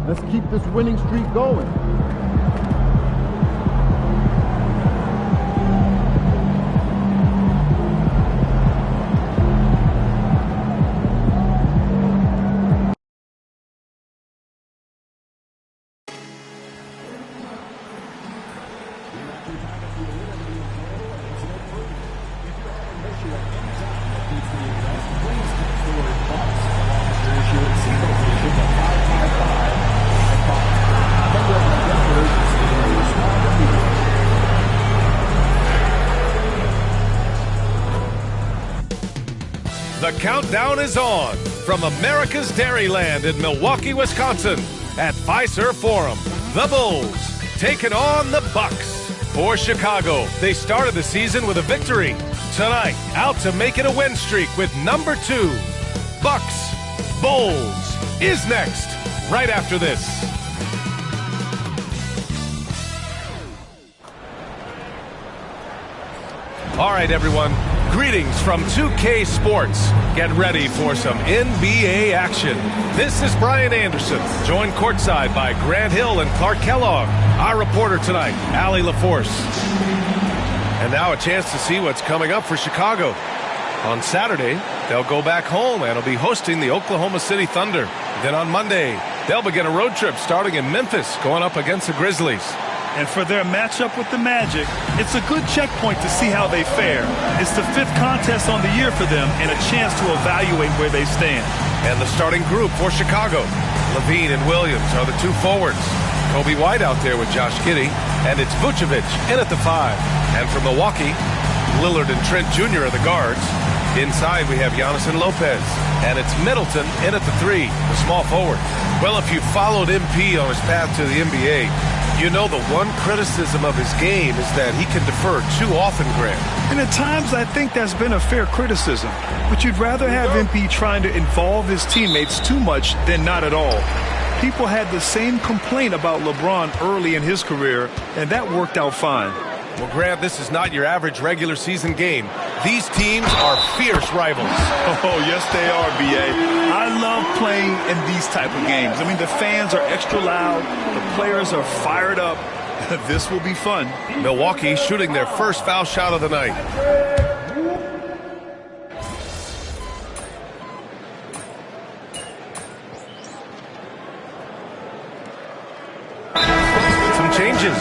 Let's keep this winning streak going. The countdown is on from America's Dairyland in Milwaukee, Wisconsin at Fiserv Forum. The Bulls taking on the Bucks. For Chicago, they started the season with a victory. Tonight, out to make it a win streak with number 2. Bucks Bulls is next, right after this. All right, everyone. Greetings from 2K Sports. Get ready for some NBA action. This is Brian Anderson, joined courtside by Grant Hill and Clark Kellogg. Our reporter tonight, Allie LaForce. And now a chance to see what's coming up for Chicago. On Saturday, they'll go back home and will be hosting the Oklahoma City Thunder. Then on Monday, they'll begin a road trip starting in Memphis, going up against the Grizzlies. And for their matchup with the Magic, it's a good checkpoint to see how they fare. It's the 5th contest on the year for them and a chance to evaluate where they stand. And the starting group for Chicago, Levine and Williams are the 2 forwards. Kobe White out there with Josh Giddey, and it's Vucevic in at the 5. And for Milwaukee, Lillard and Trent Jr. are the guards. Inside we have Giannis and Lopez, and it's Middleton in at the 3, the small forward. Well, if you followed MP on his path to the NBA, you know the one criticism of his game is that he can defer too often, Grant. And at times I think that's been a fair criticism. But you'd rather have MP trying to involve his teammates too much than not at all. People had the same complaint about LeBron early in his career, and that worked out fine. Well, Grant, this is not your average regular season game. These teams are fierce rivals. Oh, yes, they are, B.A. I love playing in these type of games. I mean, the fans are extra loud. The players are fired up. This will be fun. Milwaukee shooting their first foul shot of the night. Some changes.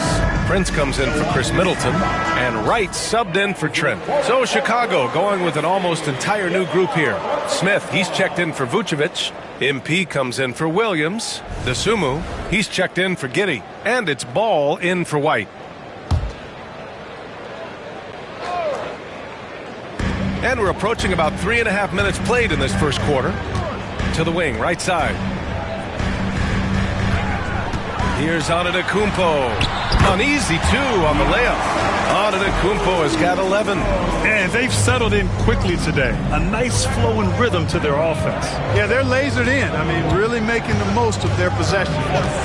Prince comes in for Chris Middleton, and Wright subbed in for Trent. So Chicago going with an almost entire new group here. Smith, he's checked in for Vucevic. MP comes in for Williams. Dosunmu, he's checked in for Giddey. And it's Ball in for White. And we're approaching about 3.5 minutes played in this first quarter. To the wing, right side. Here's Antetokounmpo. An easy 2 on the layup. Antetokounmpo has got 11. And they've settled in quickly today. A nice flowing rhythm to their offense. Yeah, they're lasered in. I mean, really making the most of their possession.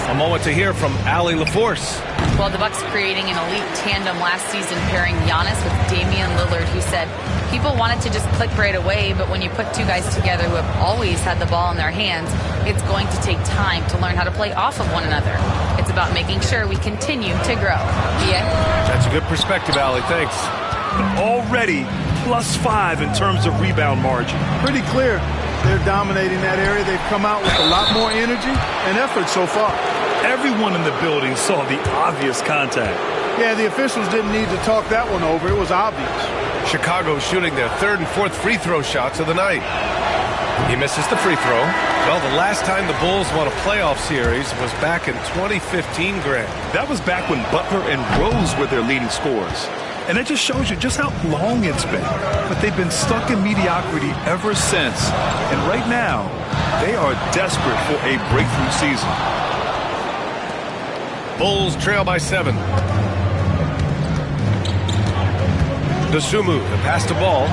A moment to hear from Allie LaForce. Well, the Bucks creating an elite tandem last season, pairing Giannis with Damian Lillard, who said people wanted to just click right away, but when you put 2 guys together who have always had the ball in their hands, it's going to take time to learn how to play off of one another. It's about making sure we continue to grow. Yeah. That's a good perspective, Allie. Thanks. Already +5 in terms of rebound margin. Pretty clear. They're dominating that area. They've come out with a lot more energy and effort so far. Everyone in the building saw the obvious contact. Yeah, the officials didn't need to talk that one over. It was obvious. Chicago shooting their 3rd and 4th free throw shots of the night. He misses the free throw. Well, the last time the Bulls won a playoff series was back in 2015, Grant. That was back when Butler and Rose were their leading scorers. And it just shows you just how long it's been. But they've been stuck in mediocrity ever since. And right now, they are desperate for a breakthrough season. Bulls trail by 7. Dosunmu, the pass to Ball.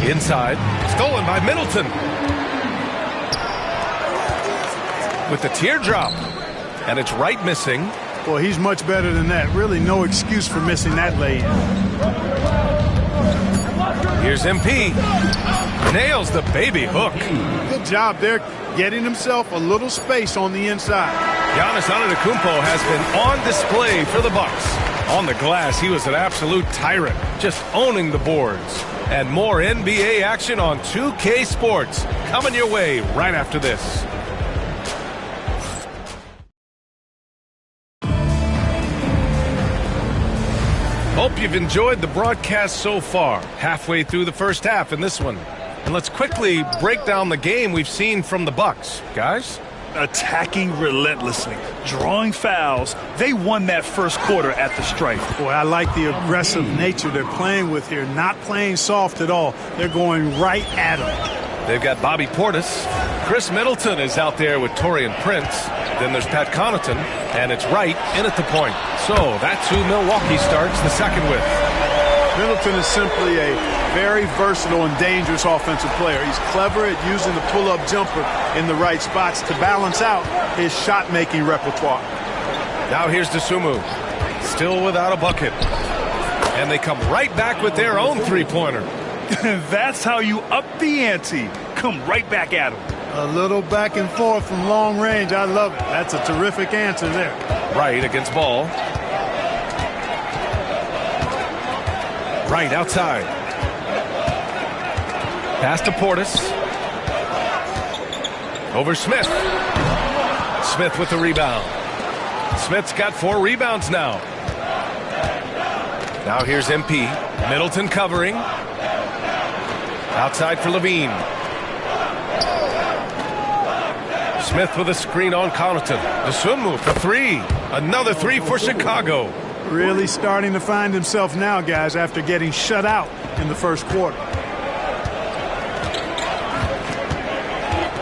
Inside, stolen by Middleton. With the teardrop. And it's Wright missing. Well, he's much better than that. Really no excuse for missing that lay-in. Here's MP. Nails the baby hook. Good job there, getting himself a little space on the inside. Giannis Antetokounmpo has been on display for the Bucks. On the glass, he was an absolute tyrant, just owning the boards. And more NBA action on 2K Sports coming your way right after this. Hope you've enjoyed the broadcast so far. Halfway through the first half in this one. And let's quickly break down the game we've seen from the Bucks. Guys? Attacking relentlessly, drawing fouls. They won that first quarter at the stripe. Boy, I like the aggressive nature they're playing with here. Not playing soft at all. They're going right at him. They've got Bobby Portis. Chris Middleton is out there with Taurean Prince. Then there's Pat Connaughton, and it's Wright in at the point. So that's who Milwaukee starts the second with. Middleton is simply a very versatile and dangerous offensive player. He's clever at using the pull-up jumper in the right spots to balance out his shot-making repertoire. Now here's Dosunmu, still without a bucket. And they come right back with their own three-pointer. That's how you up the ante. Come right back at him. A little back and forth from long range. I love it. That's a terrific answer there. Wright against Ball. Wright outside. Pass to Portis. Over Smith. Smith with the rebound. Smith's got 4 rebounds now. Now here's MP. Middleton covering. Outside for Levine. Smith with a screen on Connaughton. Dosunmu for 3. Another 3 for Chicago. Really starting to find himself now, guys, after getting shut out in the first quarter.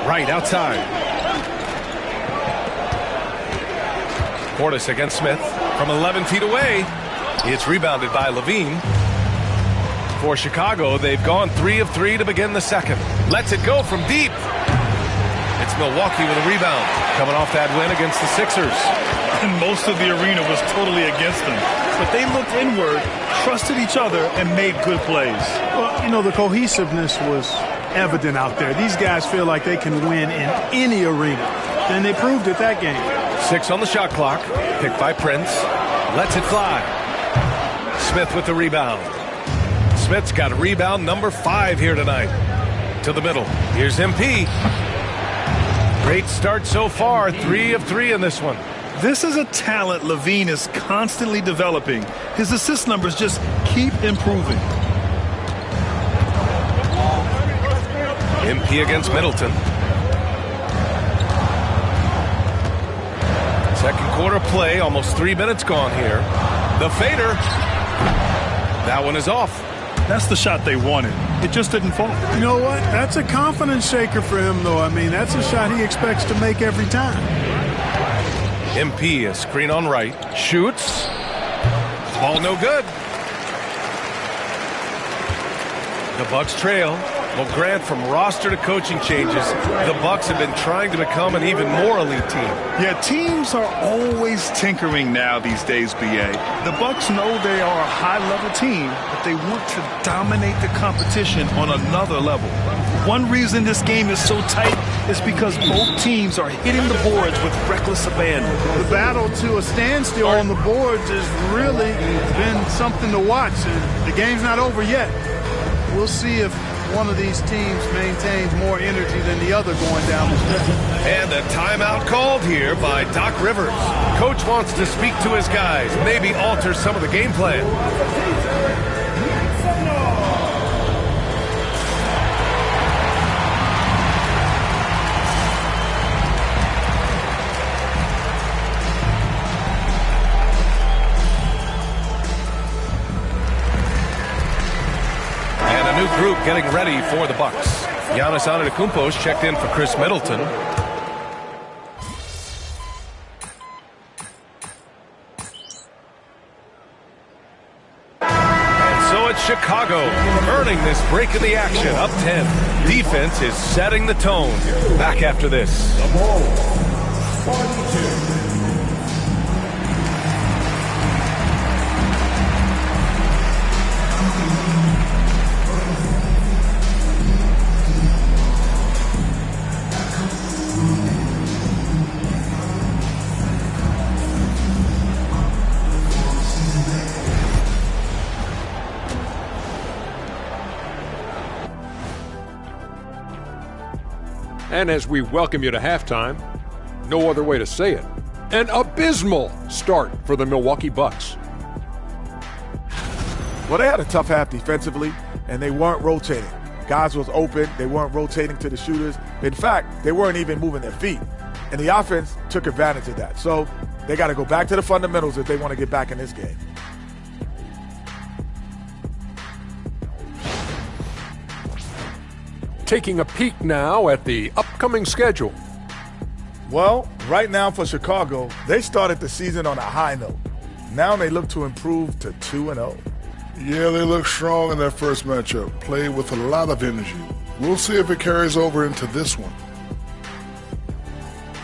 Right outside. Portis against Smith from 11 feet away. It's rebounded by Levine. For Chicago, they've gone 3 of 3 to begin the second. Lets it go from deep. It's Milwaukee with a rebound, coming off that win against the Sixers. And most of the arena was totally against them. But they looked inward, trusted each other, and made good plays. Well, you know, the cohesiveness was evident out there. These guys feel like they can win in any arena. And they proved it that game. 6 on the shot clock. Picked by Prince. Lets it fly. Smith with the rebound. Smith's got rebound number 5 here tonight. To the middle. Here's MP. Great start so far. 3 of 3 in this one. This is a talent Levine is constantly developing. His assist numbers just keep improving. MP against Middleton. Second quarter play, almost 3 minutes gone here. The fader. That one is off. That's the shot they wanted. It just didn't fall. You know what? That's a confidence shaker for him, though. I mean, that's a shot he expects to make every time. MP, a screen on right. Shoots. Ball no good. The Bucks trail. Well, Grant, from roster to coaching changes, the Bucks have been trying to become an even more elite team. Yeah, teams are always tinkering now these days, BA. The Bucks know they are a high-level team, but they want to dominate the competition on another level. One reason this game is so tight is because both teams are hitting the boards with reckless abandon. The battle to a standstill on the boards has really been something to watch. And the game's not over yet. We'll see if one of these teams maintains more energy than the other going down the stretch. And a timeout called here by Doc Rivers. Coach wants to speak to his guys, maybe alter some of the game plan. Group getting ready for the Bucks. Giannis Antetokounmpo's checked in for Chris Middleton. And so it's Chicago earning this break in the action, up 10. Defense is setting the tone. Back after this. And as we welcome you to halftime, no other way to say it, an abysmal start for the Milwaukee Bucks. Well, they had a tough half defensively, and they weren't rotating. Guys was open. They weren't rotating to the shooters. In fact, they weren't even moving their feet. And the offense took advantage of that. So they got to go back to the fundamentals if they want to get back in this game. Taking a peek now at the upcoming schedule. Well, right now for Chicago, they started the season on a high note. Now they look to improve to 2-0. Yeah, they look strong in their first matchup. Played with a lot of energy. We'll see if it carries over into this one.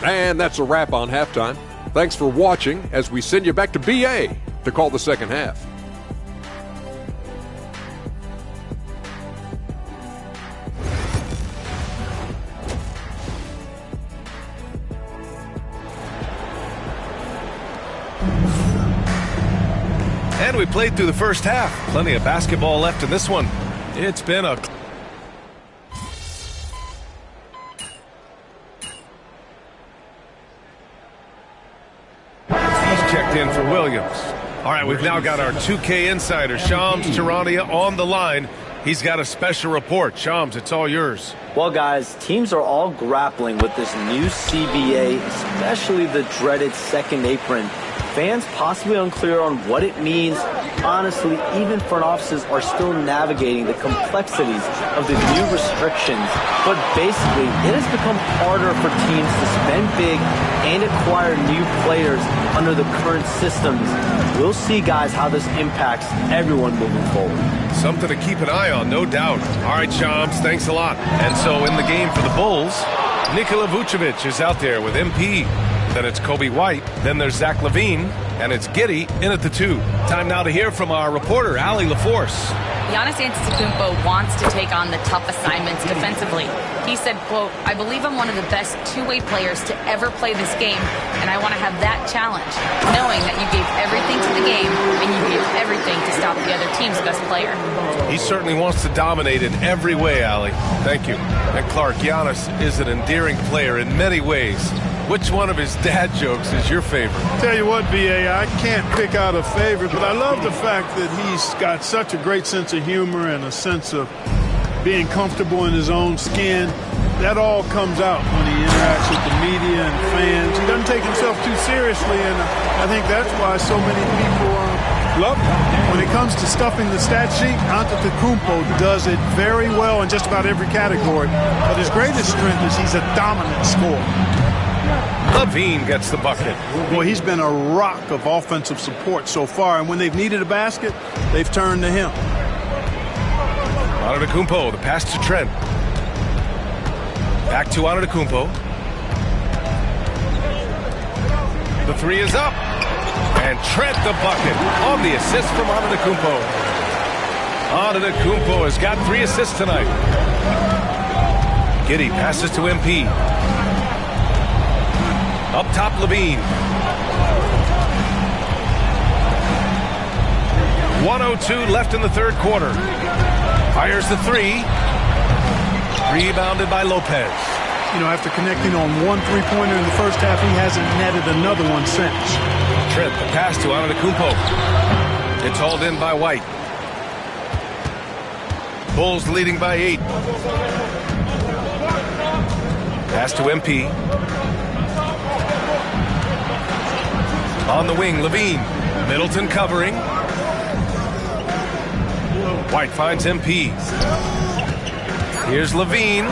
And that's a wrap on halftime. Thanks for watching as we send you back to BA to call the second half. And we played through the first half. Plenty of basketball left in this one. It's been a... He's checked in for Williams. All right, we've now got our 2K insider, Shams Charania, on the line. He's got a special report. Shams, it's all yours. Well, guys, teams are all grappling with this new CBA, especially the dreaded second apron. Fans possibly unclear on what it means. Honestly, even front offices are still navigating the complexities of the new restrictions. But basically, it has become harder for teams to spend big and acquire new players under the current systems. We'll see, guys, how this impacts everyone moving forward. Something to keep an eye on, no doubt. All right, Shams, thanks a lot. And so in the game for the Bulls, Nikola Vucevic is out there with MP. Then it's Kobe White. Then there's Zach LaVine. And it's Giddey in at the 2. Time now to hear from our reporter, Allie LaForce. Giannis Antetokounmpo wants to take on the tough assignments defensively. He said, quote, "I believe I'm one of the best two-way players to ever play this game, and I want to have that challenge, knowing that you gave everything to the game and you gave everything to stop the other team's best player." He certainly wants to dominate in every way, Allie. Thank you. And Clark, Giannis is an endearing player in many ways. Which one of his dad jokes is your favorite? Tell you what, B.A., I can't pick out a favorite, but I love the fact that he's got such a great sense of humor and a sense of being comfortable in his own skin. That all comes out when he interacts with the media and fans. He doesn't take himself too seriously, and I think that's why so many people love him. When it comes to stuffing the stat sheet, Antetokounmpo does it very well in just about every category. But his greatest strength is he's a dominant scorer. LaVine gets the bucket. Boy, he's been a rock of offensive support so far, and when they've needed a basket, they've turned to him. Antetokounmpo, the pass to Trent. Back to Antetokounmpo. The 3 is up. And Trent the bucket on the assist from Antetokounmpo. Antetokounmpo has got 3 assists tonight. Giddey passes to MP. Up top, LaVine. 1:02 left in the third quarter. Fires the 3. Rebounded by Lopez. You know, after connecting on one three-pointer in the first half, he hasn't netted another one since. Trent, the pass to Antetokounmpo. It's hauled in by White. Bulls leading by 8. Pass to MP. On the wing, LaVine. Middleton covering. White finds MP. Here's LaVine.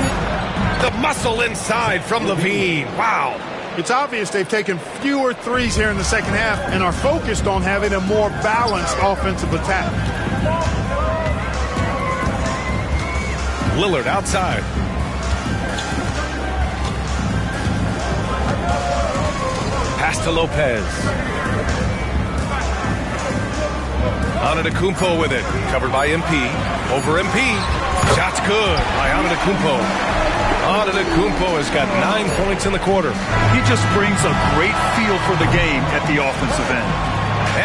The muscle inside from LaVine. Wow. It's obvious they've taken fewer threes here in the second half and are focused on having a more balanced offensive attack. Lillard outside. Pass to Lopez. Antetokounmpo with it. Covered by MP. Over MP. Shot's good by Antetokounmpo. Antetokounmpo has got 9 points in the quarter. He just brings a great feel for the game at the offensive end.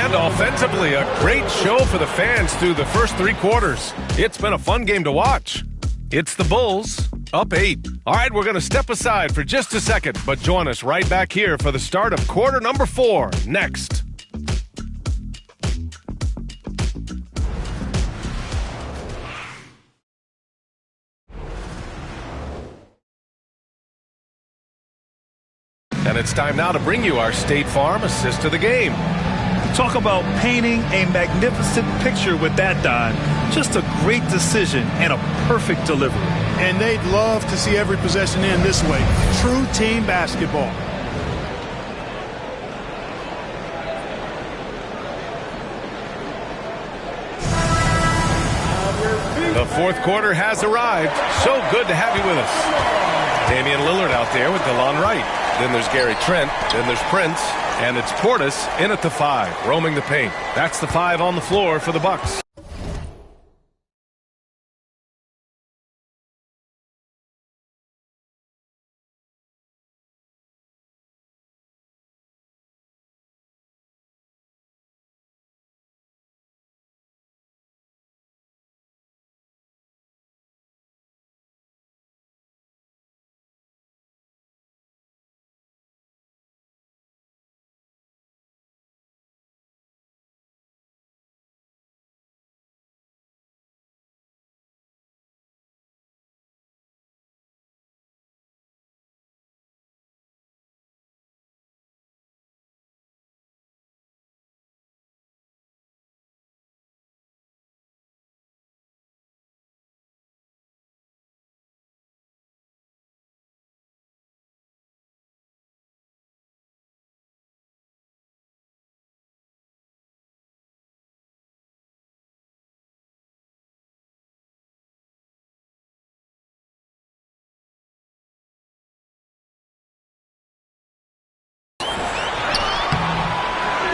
And offensively, a great show for the fans through the first 3 quarters. It's been a fun game to watch. It's the Bulls Up 8. All right, we're going to step aside for just a second, but join us right back here for the start of quarter number 4 next. And it's time now to bring you our State Farm assist of the game. Talk about painting a magnificent picture with that dime. Just a great decision and a perfect delivery. And they'd love to see every possession end this way. True team basketball. The fourth quarter has arrived. So good to have you with us. Damian Lillard out there with DeLon Wright. Then there's Gary Trent. Then there's Prince. And it's Portis in at the 5, roaming the paint. That's the 5 on the floor for the Bucks.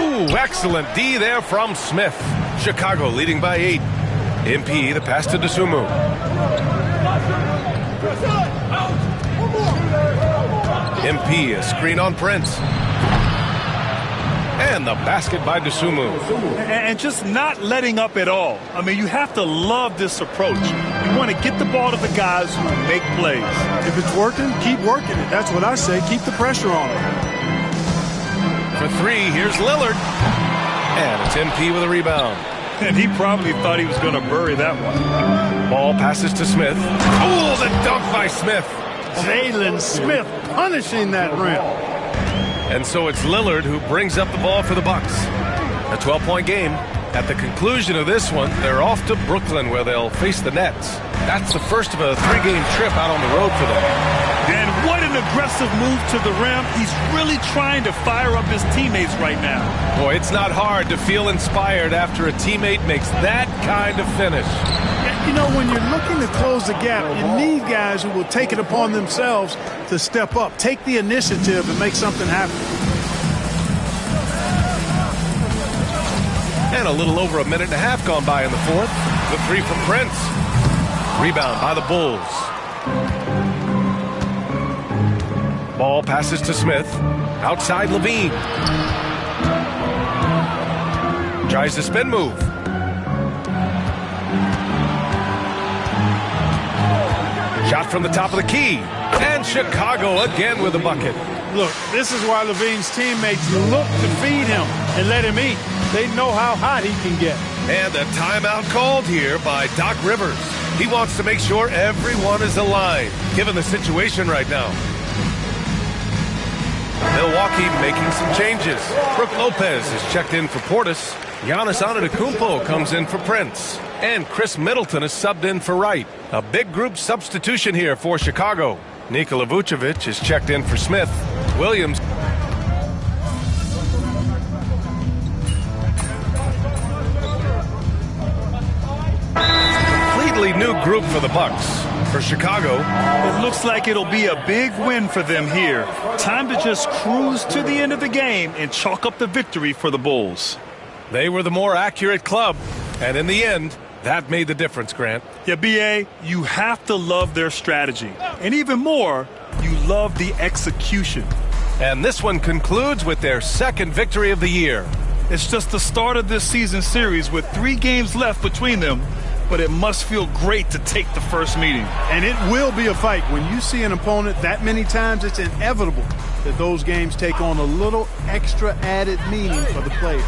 Ooh, excellent D there from Smith. Chicago leading by 8. MP, the pass to Dosunmu. MP, a screen on Prince. And the basket by Dosunmu. And just not letting up at all. I mean, you have to love this approach. You want to get the ball to the guys who make plays. If it's working, keep working it. That's what I say. Keep the pressure on them. For 3, here's Lillard. And it's MP with a rebound. And he probably thought he was going to bury that one. Ball passes to Smith. Oh, the dunk by Smith. Jalen Smith punishing that rim. And so it's Lillard who brings up the ball for the Bucks. A 12-point game. At the conclusion of this one, they're off to Brooklyn where they'll face the Nets. That's the first of a 3-game trip out on the road for them. And what an aggressive move to the rim. He's really trying to fire up his teammates right now. Boy, it's not hard to feel inspired after a teammate makes that kind of finish. You know, when you're looking to close the gap, you need guys who will take it upon themselves to step up, take the initiative and make something happen. And a little over a minute and a half gone by in the fourth. The 3 from Prince. Rebound by the Bulls. Ball passes to Smith. Outside Levine. Tries the spin move. Shot from the top of the key. And Chicago again with a bucket. Look, this is why Levine's teammates look to feed him and let him eat. They know how hot he can get. And a timeout called here by Doc Rivers. He wants to make sure everyone is aligned, given the situation right now. Milwaukee making some changes. Brook Lopez is checked in for Portis. Giannis Antetokounmpo comes in for Prince. And Chris Middleton is subbed in for Wright. A big group substitution here for Chicago. Nikola Vucevic is checked in for Smith. Williams. Completely new group for the Bucks. For Chicago, it looks like it'll be a big win for them here. Time to just cruise to the end of the game and chalk up the victory for the Bulls. They were the more accurate club, and in the end, that made the difference, Grant. Yeah, B.A., you have to love their strategy. And even more, you love the execution. And this one concludes with their second victory of the year. It's just the start of this season series with 3 games left between them. but it must feel great to take the first meeting. And it will be a fight. When you see an opponent that many times, it's inevitable that those games take on a little extra added meaning for the players.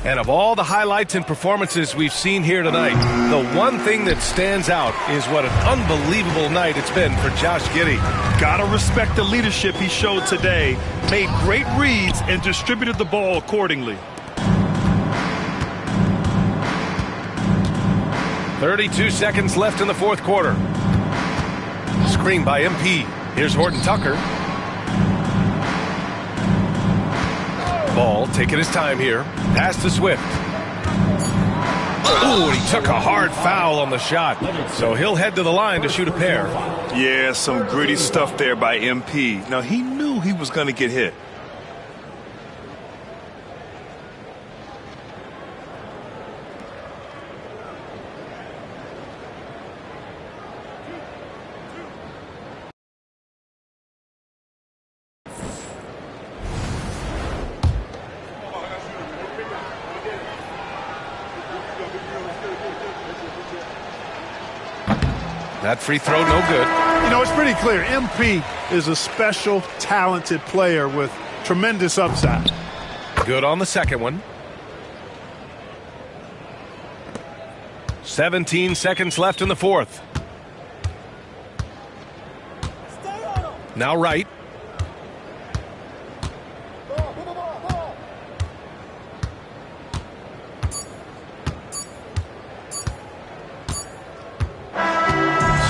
And of all the highlights and performances we've seen here tonight, the one thing that stands out is what an unbelievable night it's been for Josh Giddey. Gotta respect the leadership he showed today. Made great reads and distributed the ball accordingly. 32 seconds left in the fourth quarter. Screen by MP. Here's Horton Tucker. Ball taking his time here. Pass to Swift. Ooh, and he took a hard foul on the shot. So he'll head to the line to shoot a pair. Yeah, some gritty stuff there by MP. Now, he knew he was going to get hit. That free throw, no good. You know, it's pretty clear. MP is a special, talented player with tremendous upside. Good on the second one. 17 seconds left in the fourth. Now right.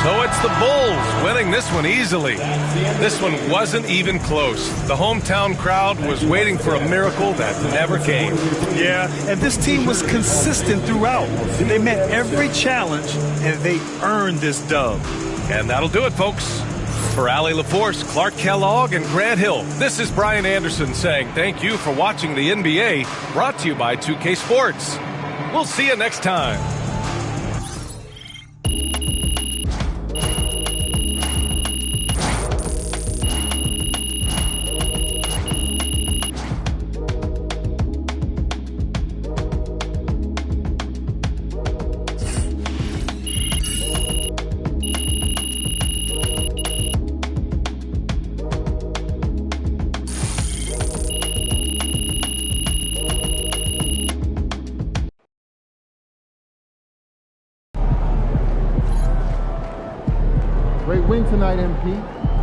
So it's the Bulls winning this one easily. This one wasn't even close. The hometown crowd was waiting for a miracle that never came. Yeah, and this team was consistent throughout. They met every challenge, and they earned this dub. And that'll do it, folks. For Allie LaForce, Clark Kellogg, and Grant Hill, this is Brian Anderson saying thank you for watching the NBA, brought to you by 2K Sports. We'll see you next time. Great win tonight, MP.